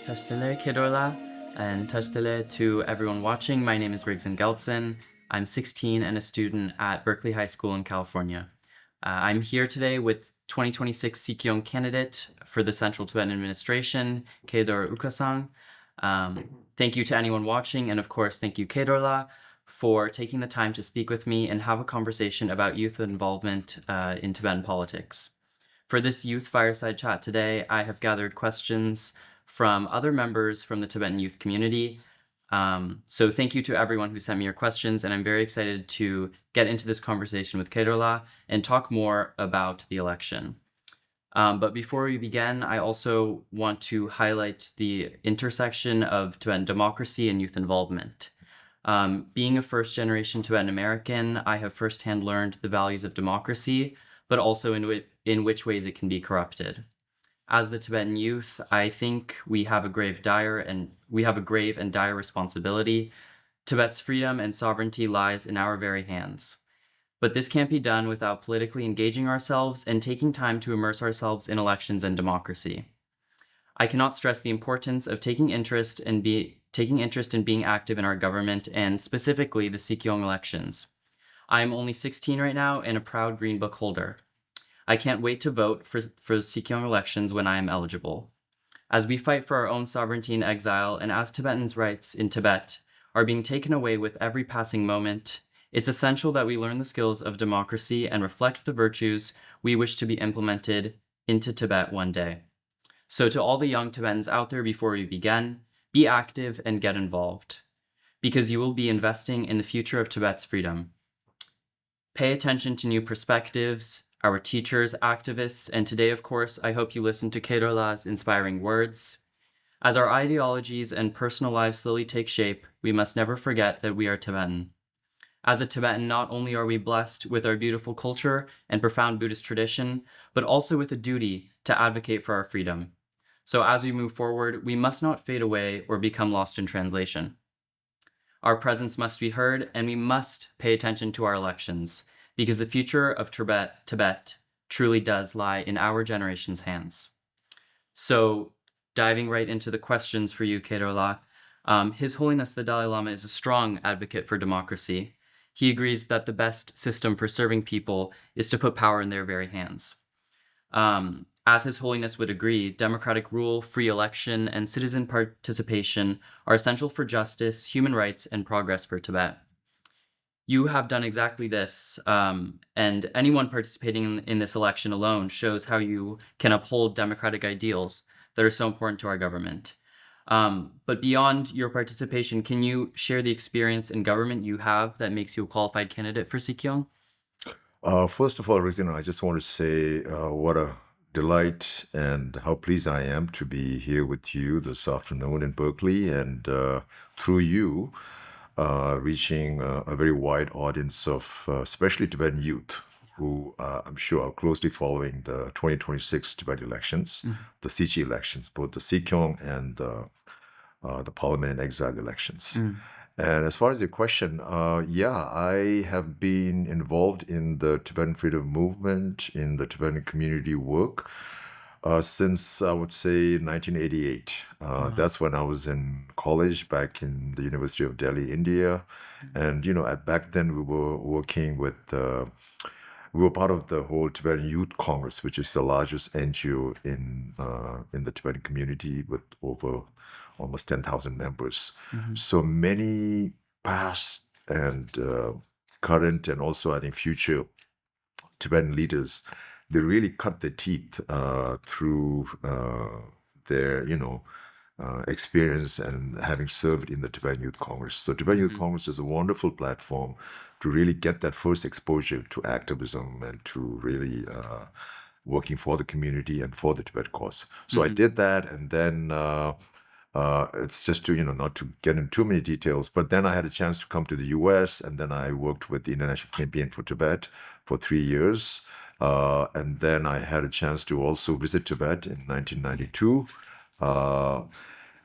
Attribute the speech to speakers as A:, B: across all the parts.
A: Tashtele Kedorla, and Tashtele to everyone watching. My name is Rigzin Gyaltsen. I'm 16 and a student at Berkeley High School in California. I'm here today with 2026 Sikyong candidate for the Central Tibetan Administration, Kaydor Aukatsang. Thank you to anyone watching, and of course, thank you, Kaydorla, for taking the time to speak with me and have a conversation about youth involvement in Tibetan politics. For this youth fireside chat today, I have gathered questions from other members from the Tibetan youth community. So thank you to everyone who sent me your questions, and I'm very excited to get into this conversation with Kaydorla and talk more about the election. But before we begin, I also want to highlight the intersection of Tibetan democracy and youth involvement. Being a first-generation Tibetan American, I have firsthand learned the values of democracy, but also in which ways it can be corrupted. As the Tibetan youth, I think we have a grave and dire responsibility. Tibet's freedom and sovereignty lies in our very hands. But this can't be done without politically engaging ourselves and taking time to immerse ourselves in elections and democracy. I cannot stress the importance of taking interest in being active in our government, and specifically the Sikyong elections. I am only 16 right now and a proud Green Book holder. I can't wait to vote for Sikyong elections when I am eligible. As we fight for our own sovereignty in exile, and as Tibetans' rights in Tibet are being taken away with every passing moment, it's essential that we learn the skills of democracy and reflect the virtues we wish to be implemented into Tibet one day. So to all the young Tibetans out there, before we begin, be active and get involved, because you will be investing in the future of Tibet's freedom. Pay attention to new perspectives, our teachers, activists, and today, of course, I hope you listen to Kaydorla's inspiring words. As our ideologies and personal lives slowly take shape, we must never forget that we are Tibetan. As a Tibetan, not only are we blessed with our beautiful culture and profound Buddhist tradition, but also with a duty to advocate for our freedom. So as we move forward, we must not fade away or become lost in translation. Our presence must be heard, and we must pay attention to our elections, because the future of Tibet truly does lie in our generation's hands. So, diving right into the questions for you, Kaydorla, His Holiness the Dalai Lama is a strong advocate for democracy. He agrees that the best system for serving people is to put power in their very hands. As His Holiness would agree, democratic rule, free election, and citizen participation are essential for justice, human rights, and progress for Tibet. You have done exactly this, and anyone participating in this election alone shows how you can uphold democratic ideals that are so important to our government. But beyond your participation, can you share the experience in government you have that makes you a qualified candidate for Sikyong?
B: First of all, Rigzin, I just want to say what a delight and how pleased I am to be here with you this afternoon in Berkeley, and through you, reaching a very wide audience of especially Tibetan youth who I'm sure are closely following the 2026 Tibet elections, the Sichi elections, both the Sikyong and the Parliament and Exile elections. And as far as your question, I have been involved in the Tibetan freedom movement, in the Tibetan community work, since I would say 1988. That's when I was in college back in the University of Delhi, India. And, back then we were working with, we were part of the whole Tibetan Youth Congress, which is the largest NGO in the Tibetan community with over almost 10,000 members. So many past and current and also, I think, future Tibetan leaders, they really cut their teeth through their, experience and having served in the Tibetan Youth Congress. So Tibetan Youth Congress is a wonderful platform to really get that first exposure to activism and to really working for the community and for the Tibet cause. So I did that, and then it's just to, not to get into too many details, but then I had a chance to come to the US, and then I worked with the International Campaign for Tibet for 3 years. And then I had a chance to also visit Tibet in 1992.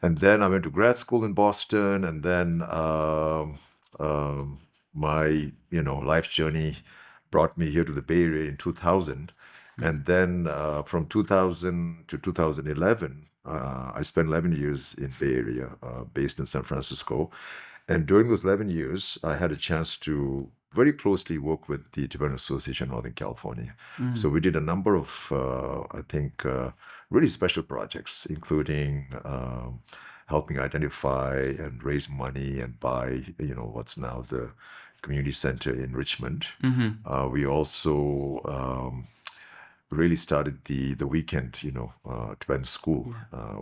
B: And then I went to grad school in Boston, and then my life journey brought me here to the Bay Area in 2000. And then from 2000 to 2011, I spent 11 years in Bay Area, based in San Francisco. And during those 11 years, I had a chance to very closely work with the Tibetan Association of Northern California. So we did a number of, I think, really special projects, including helping identify and raise money and buy, what's now the community center in Richmond. We also really started the weekend, Tibetan school,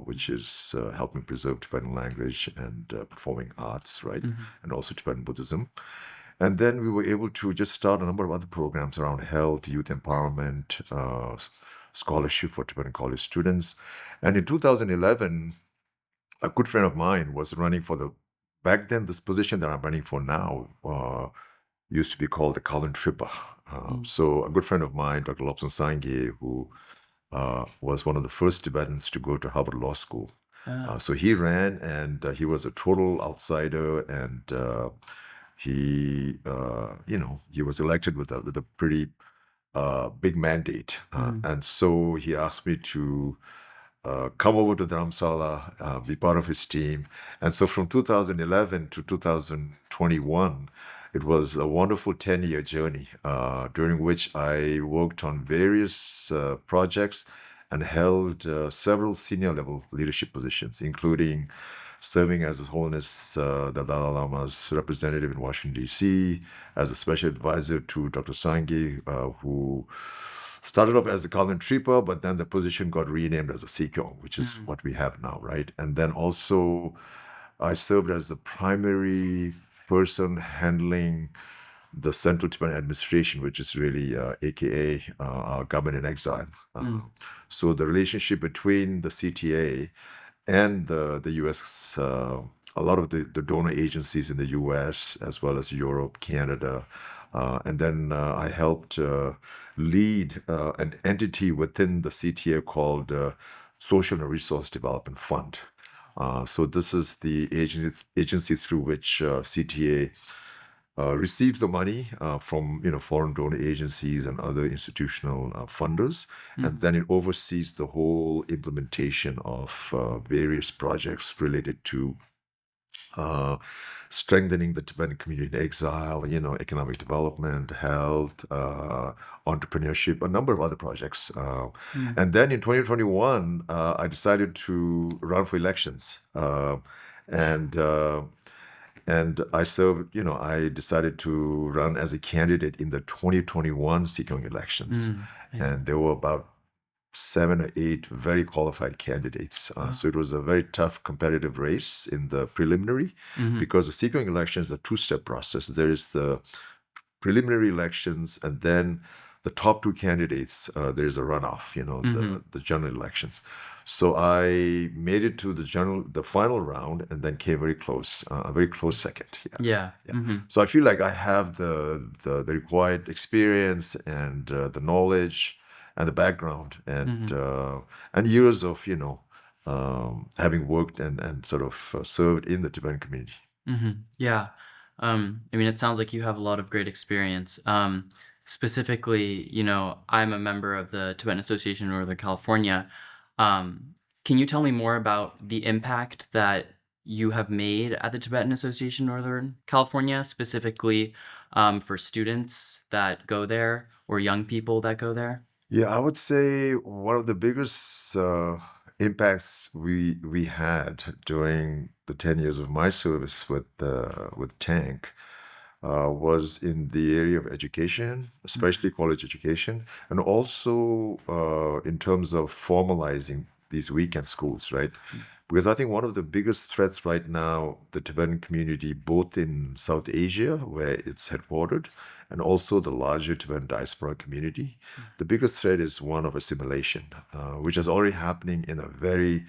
B: which is helping preserve Tibetan language and performing arts, right? And also Tibetan Buddhism. And then we were able to just start a number of other programs around health, youth empowerment, scholarship for Tibetan college students. And in 2011, a good friend of mine was running for back then, this position that I'm running for now used to be called the Kalun Trippa. So a good friend of mine, Dr. Lobsang Sangye, who was one of the first Tibetans to go to Harvard Law School. So he ran, and he was a total outsider, and he was elected with a pretty big mandate. And so he asked me to come over to Dharamsala, be part of his team. And so from 2011 to 2021, it was a wonderful 10-year journey, during which I worked on various projects and held several senior level leadership positions, including serving as His Holiness the Dalai Lama's representative in Washington, D.C., as a special advisor to Dr. Sangye, who started off as the Kalun Trippa, but then the position got renamed as a Sikyong, which is what we have now, right? And then also I served as the primary person handling the Central Tibetan Administration, which is really AKA our government in exile. So the relationship between the CTA and the U.S., a lot of the donor agencies in the U.S., as well as Europe, Canada, and then I helped lead an entity within the CTA called Social and Resource Development Fund. So this is the agency through which CTA receives the money from foreign donor agencies and other institutional funders, and then it oversees the whole implementation of various projects related to strengthening the Tibetan community in exile, economic development, health, entrepreneurship, a number of other projects. And then in 2021, I decided to run for elections. And I served, I decided to run as a candidate in the 2021 Sikyong elections. And there were about 7 or 8 very qualified candidates. So it was a very tough competitive race in the preliminary, because the Sikyong election is a 2-step process. There is the preliminary elections, and then the top 2 candidates, there's a runoff, the general elections. So I made it to the final round, and then came very close, a very close second.
A: Yeah.
B: So I feel like I have the required experience and the knowledge and the background and years of having worked and sort of served in the Tibetan community.
A: Yeah. I mean, it sounds like you have a lot of great experience. Specifically, I'm a member of the Tibetan Association in Northern California. Can you tell me more about the impact that you have made at the Tibetan Association Northern California, specifically for students that go there or young people that go there?
B: Yeah, I would say one of the biggest impacts we had during the 10 years of my service with Tank was in the area of education, especially college education, and also in terms of formalizing these weekend schools, right? Because I think one of the biggest threats right now, the Tibetan community, both in South Asia, where it's headquartered, and also the larger Tibetan diaspora community, the biggest threat is one of assimilation, which is already happening in a very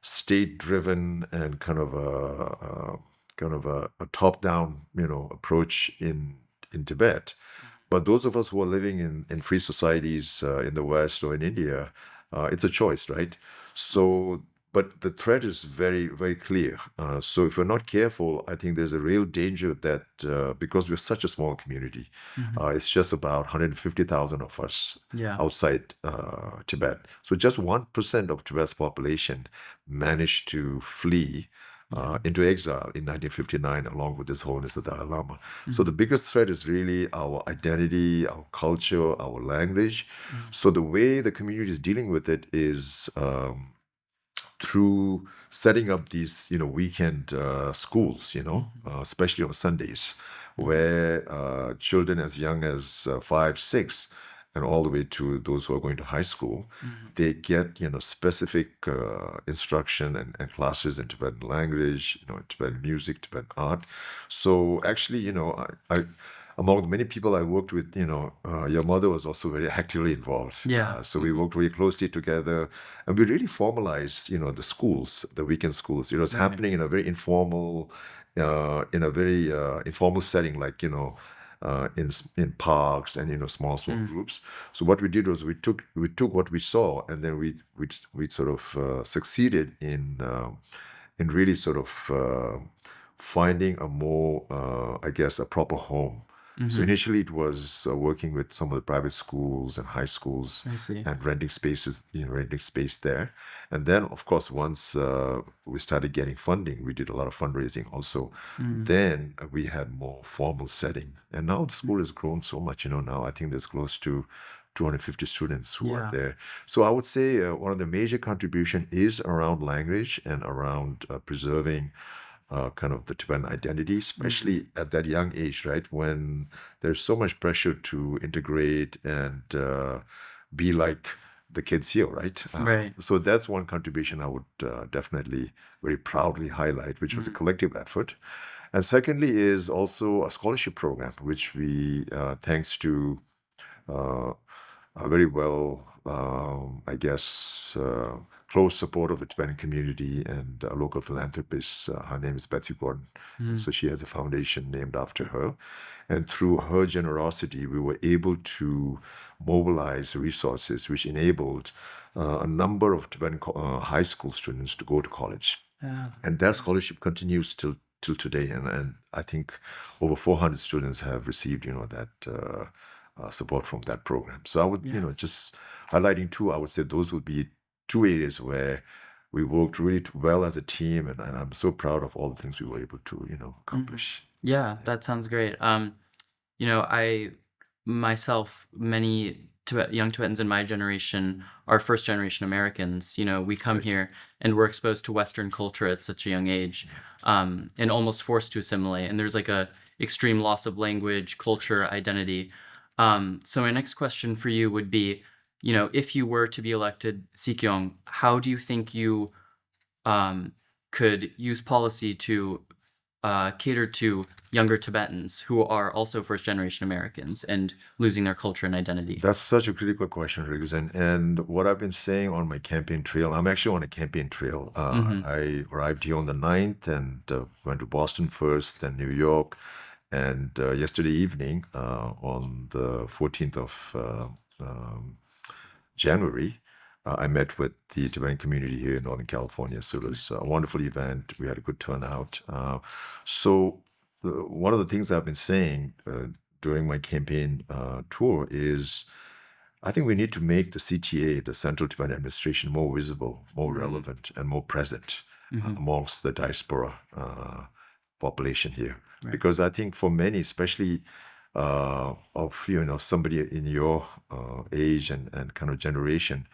B: state-driven and kind of a top-down, approach in Tibet. But those of us who are living in free societies in the West or in India, it's a choice, right? So but the threat is very, very clear. So if we're not careful, I think there's a real danger that because we're such a small community, it's just about 150,000 of us
A: Yeah.
B: outside Tibet. So just 1% of Tibet's population managed to flee into exile in 1959, along with His Holiness the Dalai Lama. So the biggest threat is really our identity, our culture, our language. So the way the community is dealing with it is through setting up these, weekend schools, especially on Sundays, where children as young as 5, 6, and all the way to those who are going to high school, they get, specific instruction and classes in Tibetan language, Tibetan music, Tibetan art. So actually, I among the many people I worked with, your mother was also very actively involved.
A: Yeah.
B: So we worked very closely together, and we really formalized, the schools, the weekend schools. It was happening in a very informal, informal setting, like in parks and small groups. So what we did was we took what we saw, and then we sort of succeeded in really sort of finding a more, I guess, a proper home. So initially it was working with some of the private schools and high schools
A: I see.
B: and renting spaces, renting space there. And then, of course, once we started getting funding, we did a lot of fundraising also. Then we had more formal setting. And now the school has grown so much, now I think there's close to 250 students who are there. So I would say one of the major contribution is around language and around preserving kind of the Tibetan identity, especially at that young age, right? When there's so much pressure to integrate and be like the kids here, right?
A: Right.
B: So that's one contribution I would definitely very proudly highlight, which was a collective effort. And secondly is also a scholarship program, which we, thanks to a very well, I guess, close support of the Tibetan community and a local philanthropist. Her name is Betsy Gordon. So she has a foundation named after her. And through her generosity, we were able to mobilize resources which enabled a number of Tibetan high school students to go to college. And that scholarship continues till today. And I think over 400 students have received, that support from that program. So I would, just highlighting two, I would say those would be two areas where we worked really well as a team, and I'm so proud of all the things we were able to, accomplish.
A: Yeah, that sounds great. I myself, many young Tibetans in my generation are first generation Americans. We come here and we're exposed to Western culture at such a young age, and almost forced to assimilate. And there's like a extreme loss of language, culture, identity. So my next question for you would be, if you were to be elected Sikyong, how do you think you could use policy to cater to younger Tibetans who are also first-generation Americans and losing their culture and identity?
B: That's such a critical question, Rigzin. And what I've been saying on my campaign trail, I'm actually on a campaign trail. I arrived here on the 9th and went to Boston first, then New York. And yesterday evening, on the 14th of January, I met with the Tibetan community here in Northern California. So it was a wonderful event. We had a good turnout. So one of the things I've been saying during my campaign tour is I think we need to make the CTA, the Central Tibetan Administration, more visible, more relevant, and more present amongst the diaspora population here. Right. Because I think for many, especially of somebody in your age and kind of generation,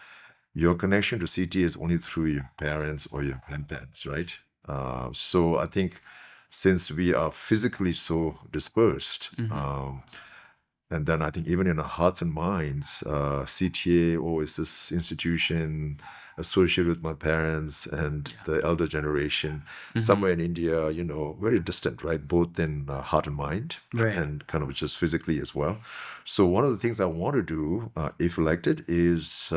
B: your connection to CT is only through your parents or your grandparents, right? So I think since we are physically so dispersed, and then I think even in our hearts and minds, CTA is this institution associated with my parents and the elder generation, somewhere in India, very distant, right? Both in heart and mind, and kind of just physically as well. So one of the things I want to do, if elected, is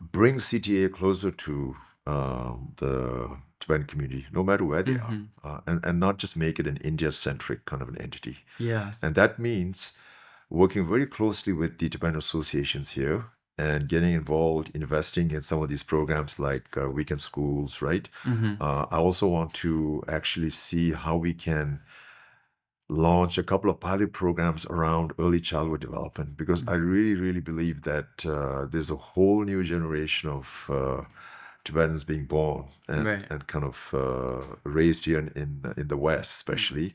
B: bring CTA closer to the Tibetan community, no matter where they are, and not just make it an India-centric kind of an entity.
A: Yeah.
B: And that means working very closely with the Tibetan associations here and getting involved, investing in some of these programs like weekend schools, right? I also want to actually see how we can launch a couple of pilot programs around early childhood development, because I really, really believe that there's a whole new generation of Tibetans being born and,
A: Right.
B: and kind of raised here in the West, especially.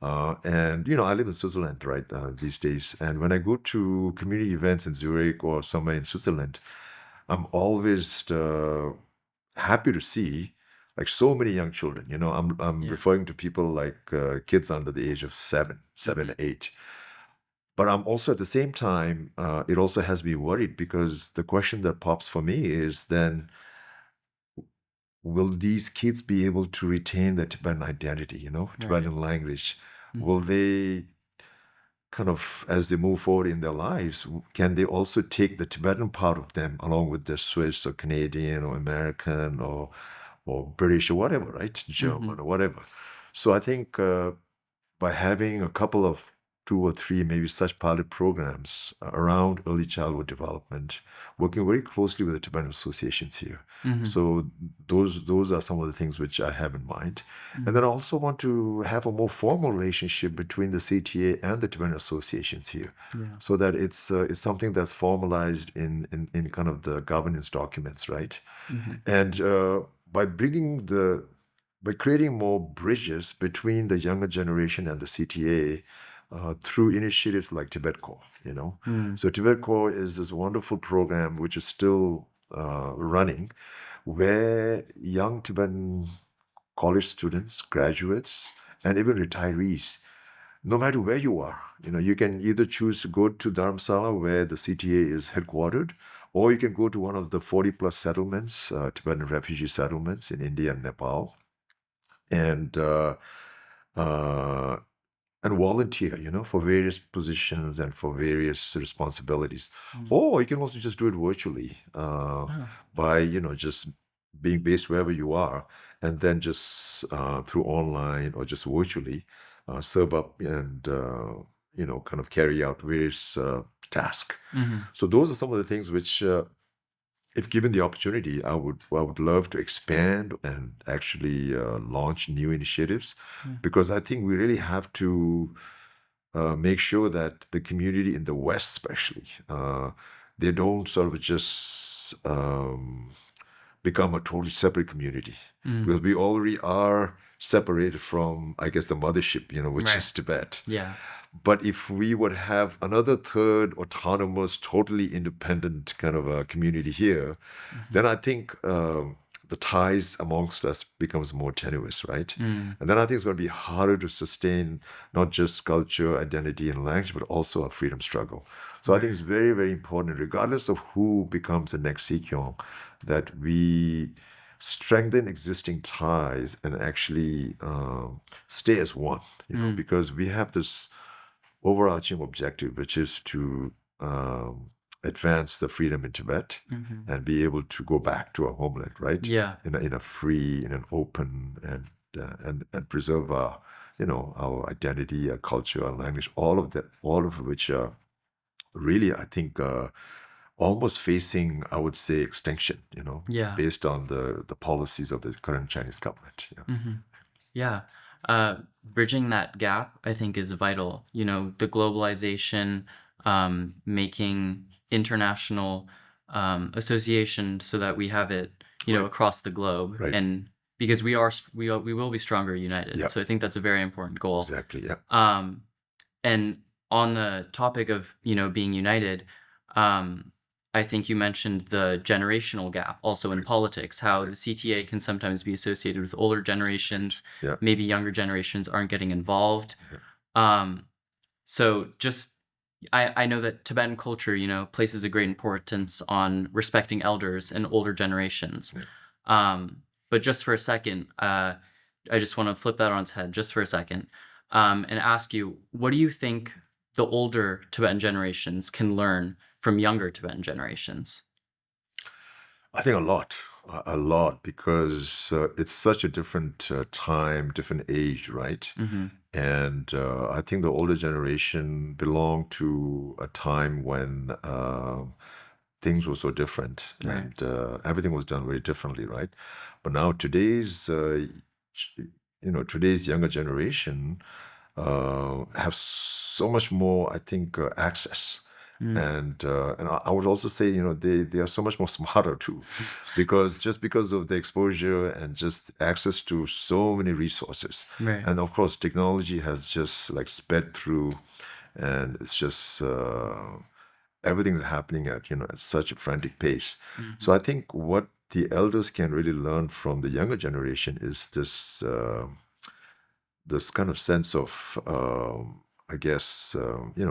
B: And I live in Switzerland, right, these days. And when I go to community events in Zurich or somewhere in Switzerland, I'm always happy to see like so many young children. I'm
A: Yeah.
B: referring to people like kids under the age of seven, 8. But I'm also at the same time, it also has me worried, because the question that pops for me is then, will these kids be able to retain their Tibetan identity, Tibetan language? Will they kind of, as they move forward in their lives, can they also take the Tibetan part of them along with their Swiss or Canadian or American or British or whatever, right? German or whatever. So I think by having a couple of 2 or 3 maybe such pilot programs around early childhood development, working very closely with the Tibetan associations here. So those are some of the things which I have in mind. And then I also want to have a more formal relationship between the CTA and the Tibetan associations here, so that it's something that's formalized in kind of the governance documents, right? And by creating more bridges between the younger generation and the CTA through initiatives like Tibet Core, So Tibet Core is this wonderful program which is still running, where young Tibetan college students, graduates, and even retirees, no matter where you are, you can either choose to go to Dharamsala, where the CTA is headquartered, or you can go to one of the 40 plus settlements, Tibetan refugee settlements in India and Nepal, and volunteer, for various positions and for various responsibilities. Or you can also just do it virtually by, just being based wherever you are, and then just through online or just virtually serve up and, kind of carry out various tasks. So those are some of the things which, if given the opportunity, I would love to expand and actually launch new initiatives, because I think we really have to make sure that the community in the West, especially, they don't sort of just become a totally separate community, because we already are separated from, I guess, the mothership, which is Tibet.
A: Yeah.
B: But if we would have another third autonomous, totally independent kind of a community here, then I think the ties amongst us becomes more tenuous, right? And then I think it's going to be harder to sustain not just culture, identity, and language, but also a freedom struggle. So I think it's very, very important, regardless of who becomes the next Sikyong, that we strengthen existing ties and actually stay as one, because we have this overarching objective, which is to advance the freedom in Tibet and be able to go back to our homeland, right?
A: Yeah.
B: In a free, in an open, and preserve our, our identity, our culture, our language, all of which are really, I think, almost facing, I would say, extinction,
A: Yeah.
B: based on the policies of the current Chinese government.
A: Yeah. Bridging that gap, I think, is vital. The globalization, making international association so that we have it, across the globe,
B: Right.
A: and because we will be stronger united.
B: Yeah.
A: So I think that's a very important goal.
B: Exactly. Yeah.
A: And on the topic of, being united, I think you mentioned the generational gap also in politics, how the CTA can sometimes be associated with older generations.
B: Yeah.
A: Maybe younger generations aren't getting involved. So just, I know that Tibetan culture, places a great importance on respecting elders and older generations. But just for a second, I just want to flip that on its head just for a second, and ask you, what do you think the older Tibetan generations can learn from younger Tibetan generations?
B: I think a lot, because it's such a different time, different age, right? And I think the older generation belong to a time when things were so different,
A: Right.
B: and everything was done very differently, right? But now today's today's younger generation have so much more, I think, access. And I would also say, they are so much more smarter too, because of the exposure and just access to so many resources.
A: Right.
B: And of course, technology has just like sped through, and it's just everything's happening at such a frantic pace. So I think what the elders can really learn from the younger generation is this kind of sense of, I guess,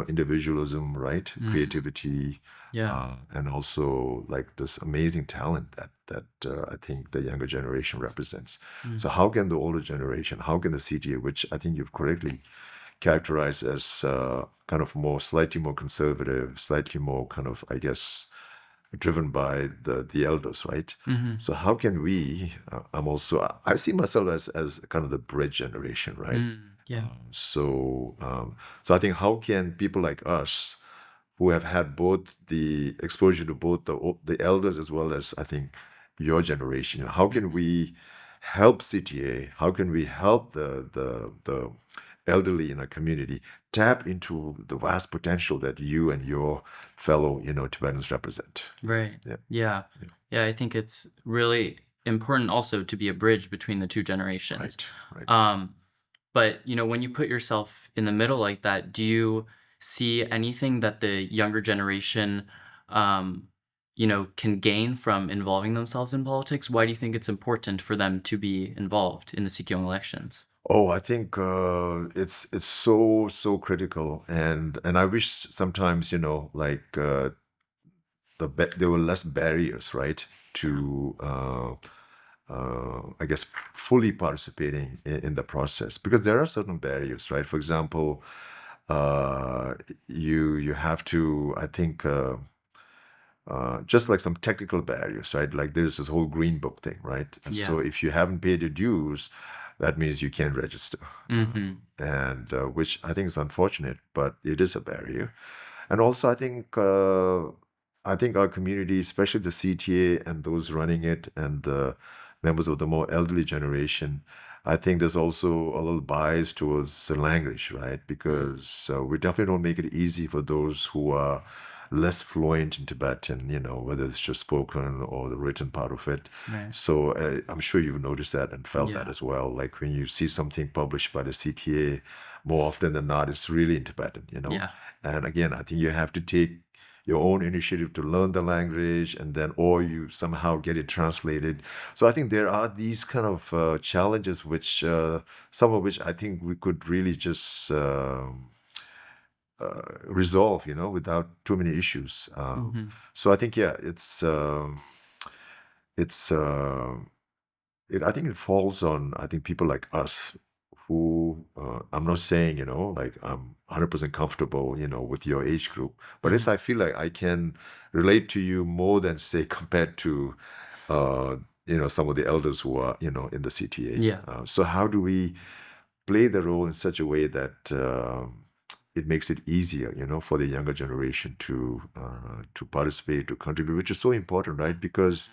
B: individualism, right? Creativity,
A: Yeah.
B: and also like this amazing talent that I think the younger generation represents. So how can the older generation, how can the CTA, which I think you've correctly characterized as kind of slightly more conservative, slightly more kind of, I guess, driven by the elders, right? So how can we? I see myself as kind of the bridge generation, right?
A: Yeah.
B: So I think how can people like us, who have had both the exposure to both the elders as well as I think your generation, how can we help CTA? How can we help the elderly in our community tap into the vast potential that you and your fellow Tibetans represent?
A: Right.
B: Yeah.
A: Yeah. Yeah. I think it's really important also to be a bridge between the two generations.
B: Right.
A: But when you put yourself in the middle like that, do you see anything that the younger generation, can gain from involving themselves in politics? Why do you think it's important for them to be involved in the Sikyong elections?
B: Oh, I think it's so critical, and I wish sometimes like there were less barriers, right, to I guess fully participating in the process, because there are certain barriers, right? For example, you have to, I think, just like some technical barriers, right? Like there's this whole green book thing, right? And
A: Yeah.
B: so if you haven't paid your dues, that means you can't register, and which I think is unfortunate, but it is a barrier. And also, I think our community, especially the CTA and those running it, and the members of the more elderly generation, I think there's also a little bias towards the language, right? Because we definitely don't make it easy for those who are less fluent in Tibetan, whether it's just spoken or the written part of it.
A: Right.
B: So I'm sure you've noticed that and felt that
A: Yeah.
B: as well. Like when you see something published by the CTA, more often than not, it's really in Tibetan,
A: Yeah.
B: And again, I think you have to take your own initiative to learn the language, and then, or you somehow get it translated. So I think there are these kind of challenges, which some of which I think we could really just resolve, without too many issues. So I think, yeah, it's I think it falls on, I think, people like us who I'm not saying, like I'm 100% comfortable, with your age group, but I feel like I can relate to you more than, say, compared to, some of the elders who are, in the CTA.
A: Yeah.
B: So how do we play the role in such a way that it makes it easier, for the younger generation to participate, to contribute, which is so important, right? Because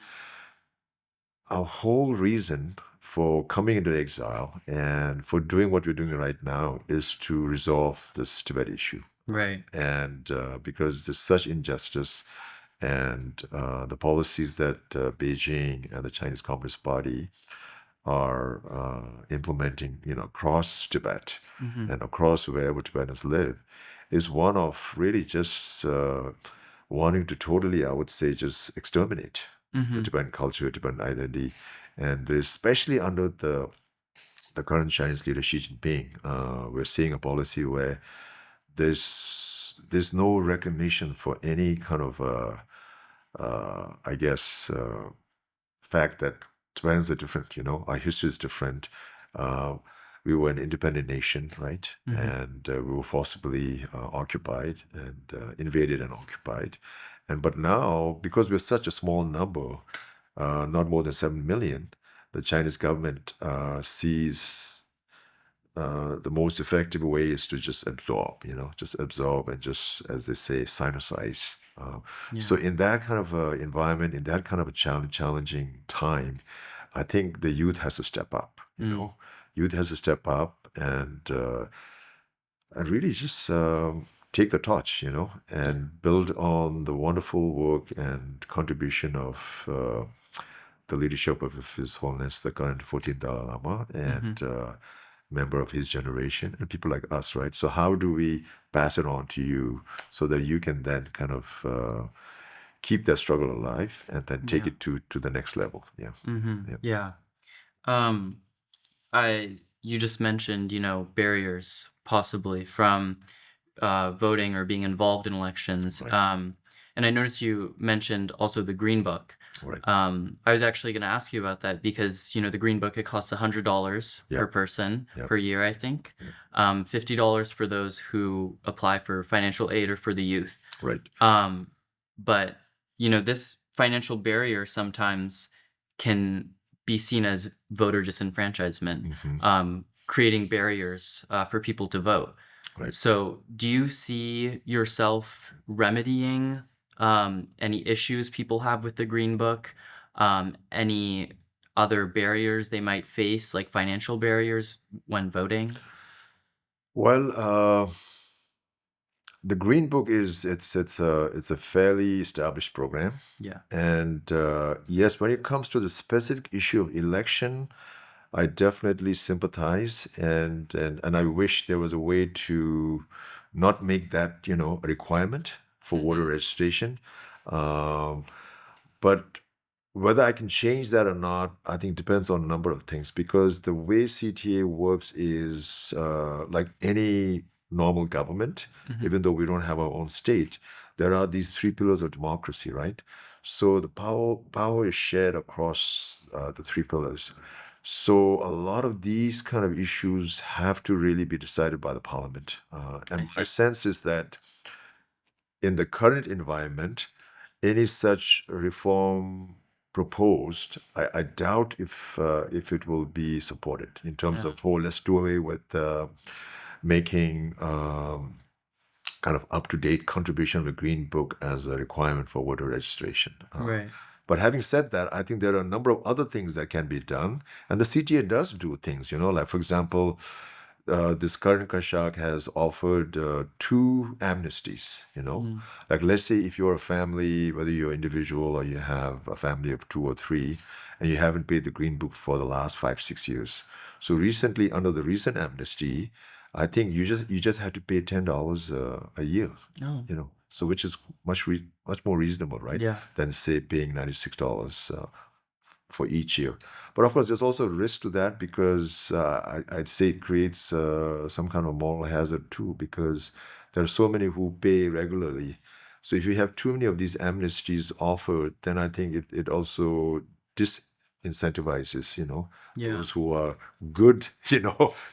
B: our whole reason for coming into exile and for doing what we're doing right now is to resolve this Tibet issue.
A: Right.
B: And because there's such injustice, and the policies that Beijing and the Chinese Communist Party are implementing, across Tibet and across wherever Tibetans live, is one of really just wanting to totally, I would say, just exterminate the Tibetan culture, Tibetan identity. And especially under the current Chinese leader, Xi Jinping, we're seeing a policy where there's no recognition for any kind of, I guess, fact that Tibetans are different. Our history is different. We were an independent nation, right? And we were forcibly occupied and invaded and occupied. But now, because we're such a small number, not more than 7 million, the Chinese government sees the most effective way is to just absorb, and just, as they say, sinicize So
A: Yeah.
B: in that kind of environment, in that kind of a challenging time, I think the youth has to step up.
A: Mm.
B: Youth has to step up and really just take the torch,
A: Yeah.
B: and build on the wonderful work and contribution of the leadership of His Holiness, the current 14th Dalai Lama,
A: Mm-hmm.
B: and member of his generation, and people like us, right? So how do we pass it on to you so that you can then kind of keep that struggle alive and then take
A: Yeah.
B: it to the next level? Yeah,
A: Mm-hmm.
B: yeah,
A: Yeah. Um, you just mentioned, barriers possibly from voting or being involved in elections.
B: right,
A: And I noticed you mentioned also the Green Book.
B: right,
A: I was actually going to ask you about that because, the Green Book, it costs $100
B: yeah,
A: per person
B: yeah,
A: per year, I think.
B: yeah,
A: $50 for those who apply for financial aid or for the youth.
B: right.
A: Um, but, this financial barrier sometimes can be seen as voter disenfranchisement,
B: Hmm.
A: creating barriers for people to vote.
B: Right.
A: So, do you see yourself remedying any issues people have with the Green Book? Any other barriers they might face, like financial barriers when voting?
B: Well, the Green Book is it's a fairly established program,
A: Yeah.
B: and yes, when it comes to the specific issue of election, I definitely sympathize, and I wish there was a way to not make that a requirement for voter
A: Hmm.
B: registration. Um, but whether I can change that or not, I think depends on a number of things, because the way CTA works is like any normal government,
A: Hmm.
B: even though we don't have our own state, there are these three pillars of democracy, right? So the power is shared across the three pillars. So a lot of these kind of issues have to really be decided by the parliament.
A: I
B: And my
A: see.
B: sense is that in the current environment, any such reform proposed, I doubt if it will be supported in terms
A: Yeah.
B: of, oh, let's do away with making kind of up-to-date contribution of the Green Book as a requirement for voter registration.
A: Right.
B: But having said that, I think there are a number of other things that can be done, and the CTA does do things. Like for example, this current Kashak has offered two amnesties.
A: Mm.
B: Like let's say if you're a family, whether you're individual or you have a family of two or three, and you haven't paid the Green Book for the last 5-6 years. So recently, under the recent amnesty, I think you just had to pay $10 a year.
A: Oh,
B: So which is much more reasonable, right?
A: yeah.
B: Than say paying $96 for each year. But of course, there's also a risk to that, because I'd say it creates some kind of moral hazard too, because there are so many who pay regularly. So if you have too many of these amnesties offered, then I think it also disincentivizes,
A: Yeah.
B: those who are good,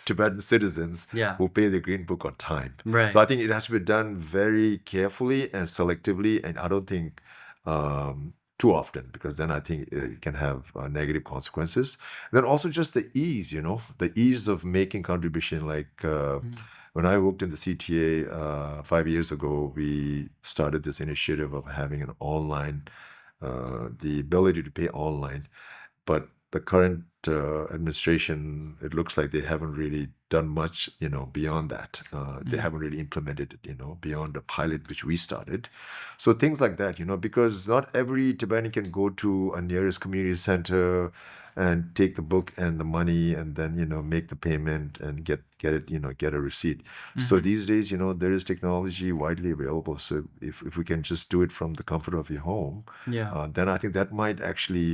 B: Tibetan citizens
A: Yeah.
B: who pay the Green Book on time. So
A: Right.
B: I think it has to be done very carefully and selectively, and I don't think too often, because then I think it can have negative consequences. Then also just the ease, the ease of making contribution. Like
A: Mm.
B: when I worked in the CTA 5 years ago, we started this initiative of having an online, the ability to pay online. But the current administration, it looks like they haven't really done much, beyond that. They
A: Mm.
B: haven't really implemented it, beyond the pilot which we started. So things like that, because not every Tibetan can go to a nearest community center and take the book and the money and then, make the payment and get it, get a receipt. So
A: Mhm.
B: these days, there is technology widely available. So if we can just do it from the comfort of your home,
A: Yeah.
B: then I think that might actually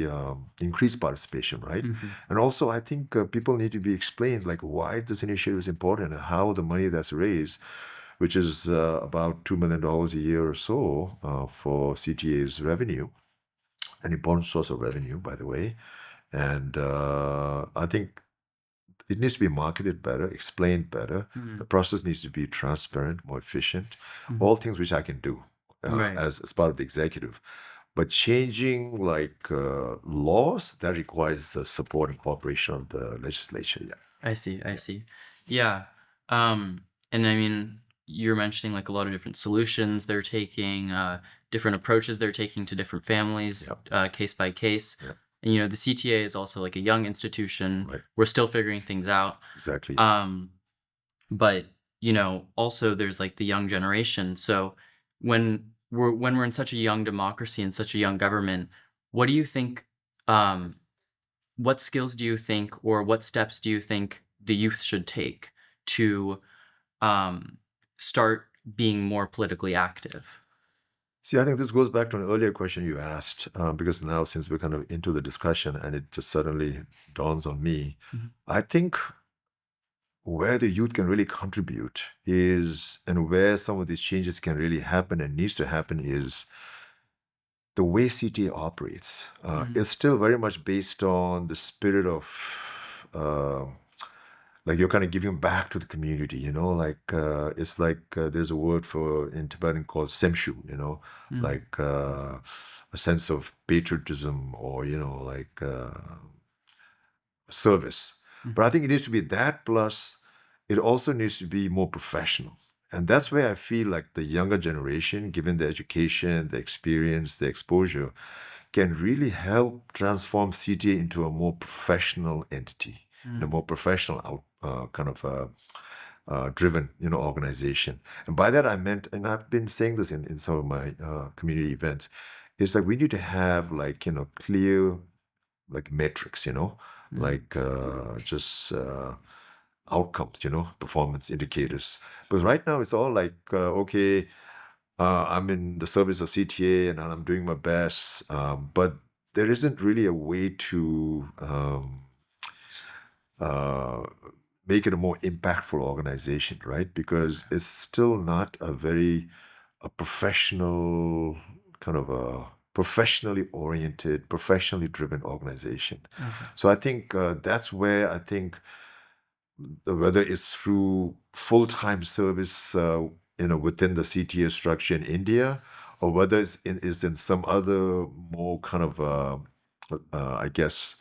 B: increase participation, right?
A: Mhm.
B: And also, I think people need to be explained like why this initiative is important and how the money that's raised, which is about $2 million a year or so for CTA's revenue, an important source of revenue, by the way. And I think it needs to be marketed better, explained better. The
A: Mhm.
B: process needs to be transparent, more efficient.
A: Mhm.
B: All things which I can do
A: Right.
B: as part of the executive. But changing like laws, that requires the support and cooperation of the legislature. Yeah.
A: I see. I
B: Yeah.
A: see. Yeah. And I mean, you're mentioning like a lot of different solutions they're taking, different approaches they're taking to different families, case by case.
B: Yeah.
A: And, you know, the CTA is also like a young institution.
B: Right.
A: We're still figuring things out.
B: Exactly.
A: But, you know, also there's like the young generation. So when we're in such a young democracy and such a young government, what do you think, um, what skills do you think, or what steps do you think the youth should take to start being more politically active?
B: See, I think this goes back to an earlier question you asked, because now since we're kind of into the discussion and it just suddenly dawns on me, I think where the youth can really contribute is, and where some of these changes can really happen and needs to happen is the way CTA operates. It's still very much based on the spirit of like you're kind of giving back to the community, you know, like it's like there's a word for in Tibetan called semshu, you know, like a sense of patriotism or, you know, like service. But I think it needs to be that, plus it also needs to be more professional. And that's where I feel like the younger generation, given the education, the experience, the exposure, can really help transform CTA into a more professional entity, and a more professional driven, you know, organization. And by that I meant, and I've been saying this in some of my community events, it's like we need to have like, you know, clear like metrics, you know, like just outcomes, you know, performance indicators. But right now it's all like, okay, I'm in the service of CTA and I'm doing my best, but there isn't really a way to make it a more impactful organization, right? Because it's still not a professional kind of a professionally oriented, professionally driven organization. So I think that's where I think whether it's through full-time service, you know, within the CTA structure in India, or whether it's in some other more kind of, I guess,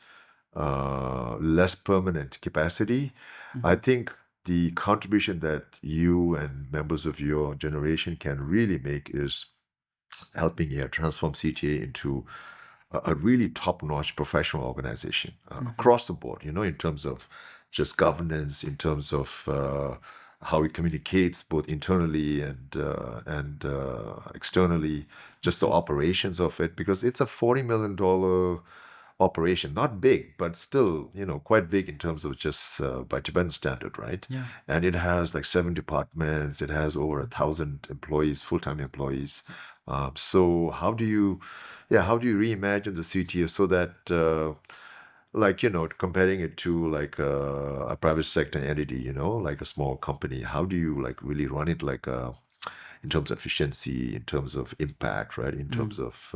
B: less permanent capacity, I think the contribution that you and members of your generation can really make is helping transform CTA into a really top-notch professional organization across the board, you know, in terms of just governance, in terms of how it communicates both internally and externally, just the operations of it, because it's a $40 million operation, not big, but still, you know, quite big in terms of just by Tibetan standard, right?
A: Yeah.
B: And it has like 7 departments. It has over 1,000 employees, full-time employees. So how do you reimagine the CTA so that, like, you know, comparing it to like a private sector entity, you know, like a small company, how do you like really run it like in terms of efficiency, in terms of impact, right? In terms of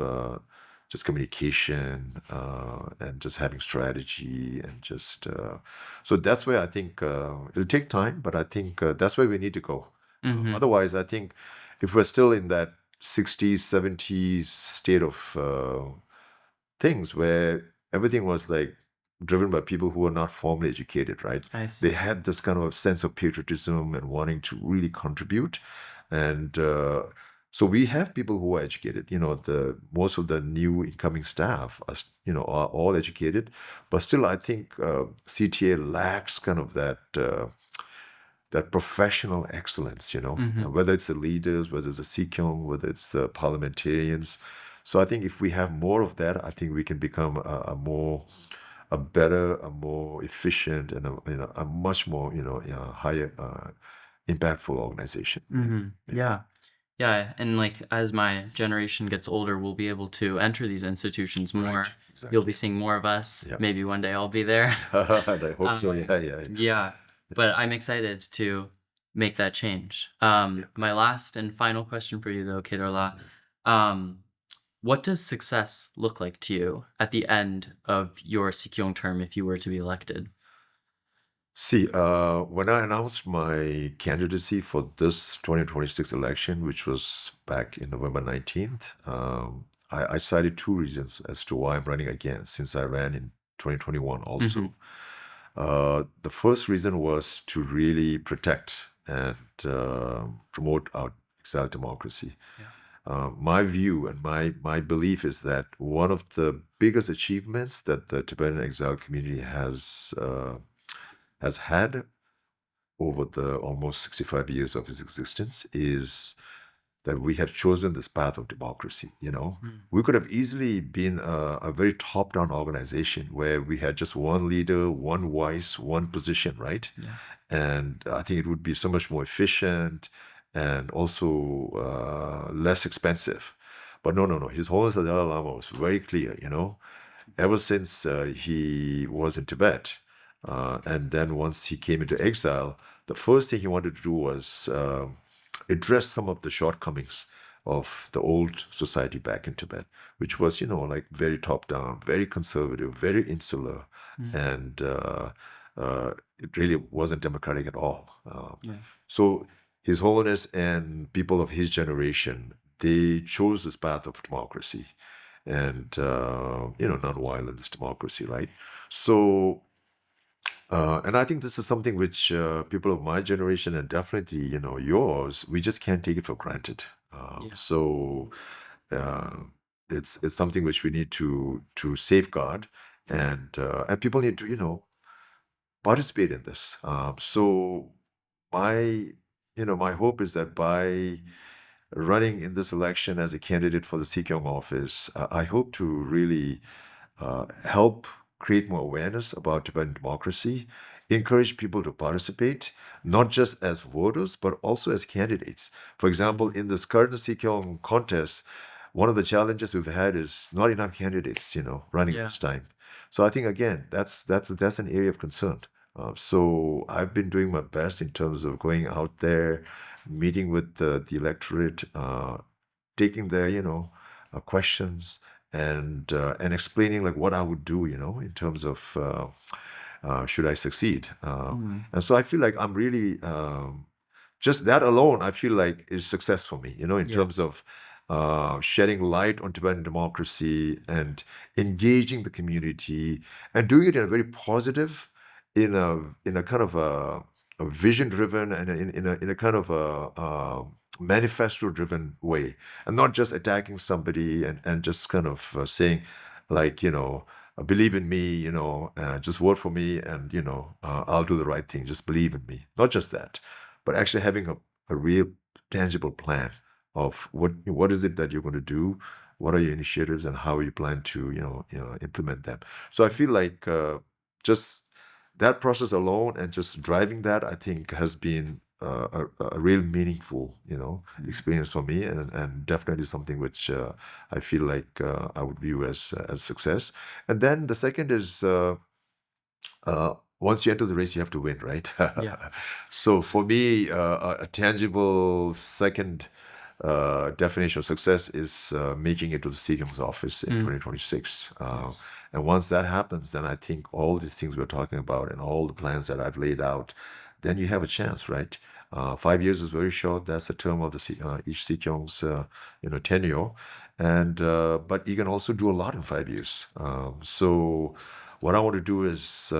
B: just communication and just having strategy and just so that's where I think it'll take time, but I think that's where we need to go. Otherwise, I think if we're still in that 60s, 70s state of things where everything was like driven by people who were not formally educated, right?
A: I see.
B: They had this kind of sense of patriotism and wanting to really contribute. And so we have people who are educated. You know, most of the new incoming staff are, you know, are all educated, but still, I think CTA lacks kind of that professional excellence. You know, whether it's the leaders, whether it's the Sikyong, whether it's the parliamentarians. So I think if we have more of that, I think we can become a better, a more efficient, and a much more higher impactful organization.
A: Yeah, and like as my generation gets older, we'll be able to enter these institutions more.
B: Right, exactly.
A: You'll be seeing more of us.
B: Yep.
A: Maybe one day I'll be there.
B: I hope so. Yeah.
A: Yeah, but I'm excited to make that change. My last and final question for you, though, Kaydor, what does success look like to you at the end of your Sikyong term if you were to be elected?
B: See, when I announced my candidacy for this 2026 election, which was back in November 19th, I cited 2 reasons as to why I'm running again, since I ran in 2021 also. The first reason was to really protect and promote our exile democracy.
A: Yeah.
B: My view and my belief is that one of the biggest achievements that the Tibetan exile community has had over the almost 65 years of its existence is that we have chosen this path of democracy. We could have easily been a very top-down organization where we had just one leader, one voice, one position, right?
A: Yeah.
B: And I think it would be so much more efficient and also less expensive. But no. His Holiness the Dalai Lama was very clear, ever since he was in Tibet. And then once he came into exile, the first thing he wanted to do was address some of the shortcomings of the old society back in Tibet, which was, like very top down, very conservative, very insular, and it really wasn't democratic at all. So His Holiness and people of his generation, they chose this path of democracy and, non-violence democracy, right? So, and I think this is something which people of my generation and definitely, yours, we just can't take it for granted. So it's something which we need to safeguard, and people need to, participate in this. So my, my hope is that by running in this election as a candidate for the Sikyong office, I hope to really help create more awareness about Tibetan democracy, encourage people to participate, not just as voters, but also as candidates. For example, in this current Sikyong contest, one of the challenges we've had is not enough candidates, running this time. So I think, again, that's an area of concern. So I've been doing my best in terms of going out there, meeting with the electorate, taking their, questions and explaining like what I would do, in terms of should I succeed. And so I feel like I'm really just that alone. I feel like is success for me, in terms of shedding light on Tibetan democracy and engaging the community and doing it in a very positive, in a kind of a vision driven and in a kind of a manifesto driven way, and not just attacking somebody and just kind of saying like, believe in me, just vote for me, and I'll do the right thing, just believe in me. Not just that, but actually having a real tangible plan of what is it that you're going to do, what are your initiatives, and how you plan to implement them. So I feel like just that process alone and just driving that, I think, has been a real meaningful experience for me, and definitely something which I feel like I would view as success. And then the second is once you enter the race, you have to win, right? So for me, a tangible second definition of success is making it to the Sikyong's office in 2026. And once that happens, then I think all these things we're talking about and all the plans that I've laid out, then you have a chance, right? 5 years is very short. That's the term of each Sikyong's tenure, and but you can also do a lot in 5 years. So what I want to do is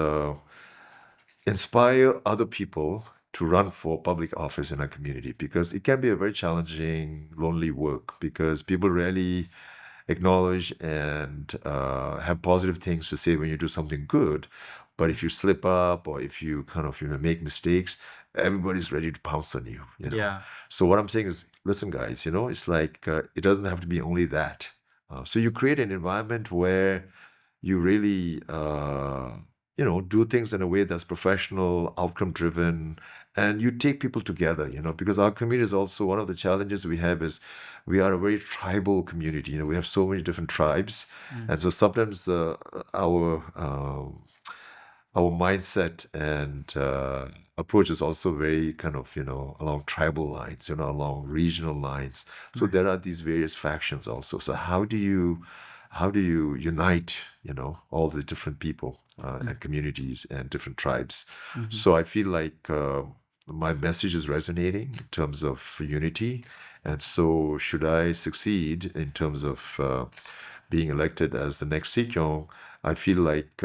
B: inspire other people to run for public office in our community, because it can be a very challenging, lonely work, because people rarely acknowledge and have positive things to say when you do something good. But if you slip up or if you kind of make mistakes, everybody's ready to pounce on you. So what I'm saying is, listen, guys, it's like it doesn't have to be only that. So you create an environment where you really do things in a way that's professional, outcome driven, and you take people together, because our community is also, one of the challenges we have is we are a very tribal community. We have so many different tribes, and so sometimes our mindset and approach is also very kind of along tribal lines, along regional lines. So there are these various factions also. So how do you unite all the different people and communities and different tribes? So I feel like my message is resonating in terms of unity, and so should I succeed in terms of being elected as the next Sikyong, I feel like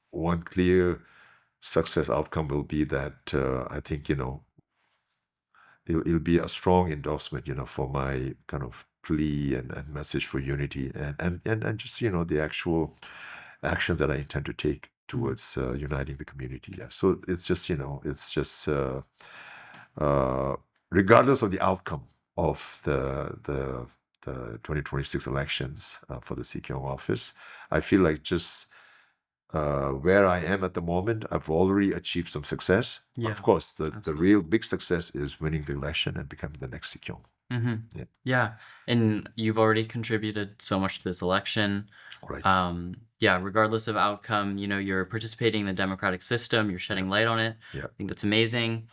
B: one clear success outcome will be that I think, it'll be a strong endorsement, for my kind of plea and message for unity and just, the actual actions that I intend to take towards uniting the community. Yeah. So it's just, regardless of the outcome of the 2026 elections for the Sikyong office, I feel like just where I am at the moment, I've already achieved some success.
A: Yeah,
B: Of course, the
A: absolutely.
B: real big success is winning the election and becoming the next Sikyong. Yeah.
A: Yeah, and you've already contributed so much to this election.
B: Right.
A: Yeah, regardless of outcome, you're participating in the democratic system, you're shedding light on it.
B: Yeah.
A: I think that's amazing.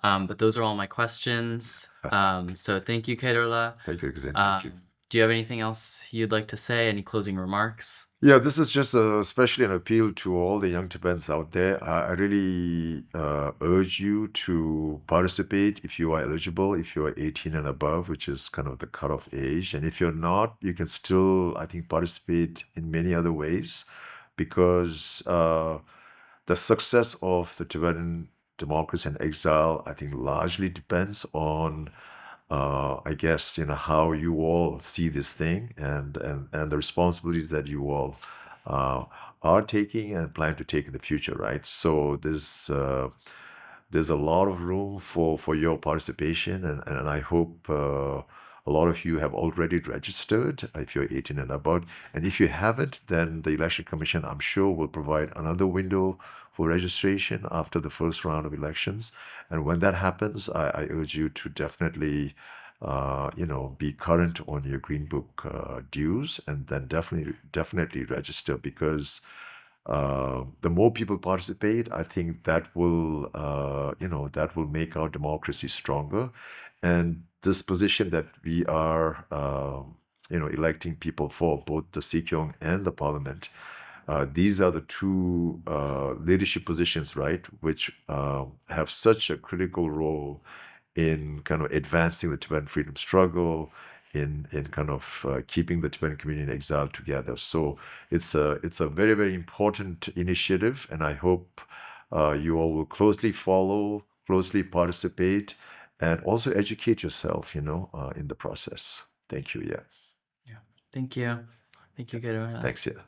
A: But those are all my questions. So thank you, Kaydor.
B: Thank you, Rigzin. Thank you.
A: Do you have anything else you'd like to say? Any closing remarks?
B: Yeah, this is just especially an appeal to all the young Tibetans out there. I really urge you to participate if you are eligible, if you are 18 and above, which is kind of the cutoff age. And if you're not, you can still, I think, participate in many other ways, because the success of the Tibetan democracy in exile, I think, largely depends on I guess, how you all see this thing and the responsibilities that you all are taking and plan to take in the future, right? So there's a lot of room for your participation, and I hope a lot of you have already registered if you're 18 and above. And if you haven't, then the Election Commission, I'm sure, will provide another window for registration after the first round of elections. And when that happens, I urge you to definitely, be current on your Green Book dues, and then definitely register, because the more people participate, I think that will, make our democracy stronger. And this position that we are, electing people for, both the Sikyong and the parliament, these are the two leadership positions, right, which have such a critical role in kind of advancing the Tibetan freedom struggle, in kind of keeping the Tibetan community in exile together. So it's a very, very important initiative, and I hope you all will closely follow, closely participate, and also educate yourself, in the process. Thank you. Yeah.
A: Yeah. Thank you. Thank you, Kaydor.
B: Thanks. Yeah.